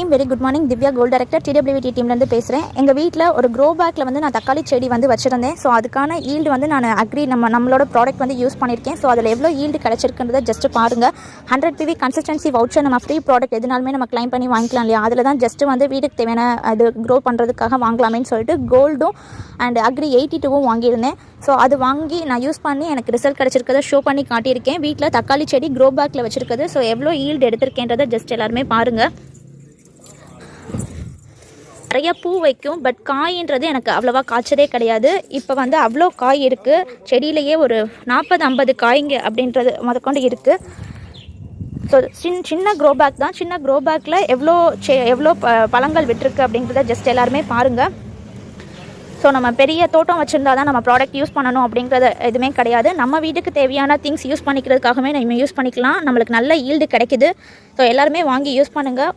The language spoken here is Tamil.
Team, very good morning. Divya, கோல் டைரக்டர், TWT டீம்லேருந்து பேசுகிறேன். எங்கள் வீட்டில் ஒரு க்ரோ பேக்கில் வந்து நான் தக்காளி செடி வந்து வச்சுருந்தேன். ஸோ அதுக்கான ஈல்டு வந்து நான் நம்மளோட ப்ராடக்ட் வந்து யூஸ் பண்ணியிருக்கேன். ஸோ அதில் எவ்வளோ ஈல்டு கிடச்சிருக்குன்றதை ஜஸ்ட்டு பாருங்கள். 100 PV கன்சிஸ்டன்சி வவுச்சர் நம்ம ஃப்ரீ ப்ராடக்ட் எதுனாலுமே நம்ம கிளைம் பண்ணி வாங்கிக்கலாம் இல்லையா? அதில் தான் ஜஸ்ட்டு வந்து வீட்டுக்கு தேவையான அது க்ரோ பண்ணுறதுக்காக வாங்கலாமேன்னு சொல்லிட்டு கோல்டும் அண்ட் அக்ரி 82வும் வாங்கியிருந்தேன். ஸோ அது வாங்கி நான் யூஸ் பண்ணி எனக்கு ரிசல்ட் கிடச்சிருக்கதை ஷோ பண்ணி காட்டியிருக்கேன். வீட்டில் தக்காளி செடி க்ரோ பேக்கில் வச்சுருக்குது. ஸோ எவ்வளோ ஈல்டு எடுத்திருக்கேன்றதை ஜஸ்ட் எல்லாருமே பாருங்கள். நிறைய பூ வைக்கும், பட் காயின்றது எனக்கு அவ்வளோவா காய்ச்சதே கிடையாது. இப்போ வந்து அவ்வளோ காய் இருக்குது செடியிலேயே, ஒரு 40-50 காய்ங்க அப்படின்றது முதற்கொண்டு இருக்குது. ஸோ சின்ன க்ரோ பேக் தான். சின்ன க்ரோ பேக்கில் எவ்வளோ பழங்கள் விட்டுருக்கு அப்படின்றத ஜஸ்ட் எல்லாருமே பாருங்கள். ஸோ நம்ம பெரிய தோட்டம் வச்சுருந்தா தான் நம்ம ப்ராடக்ட் யூஸ் பண்ணணும் அப்படிங்கிறது எதுவுமே கிடையாது. நம்ம வீட்டுக்கு தேவையான திங்ஸ் யூஸ் பண்ணிக்கிறதுக்காகவே நம்ம யூஸ் பண்ணிக்கலாம். நம்மளுக்கு நல்ல ஈல்டு கிடைக்குது. ஸோ எல்லாருமே வாங்கி யூஸ் பண்ணுங்கள்.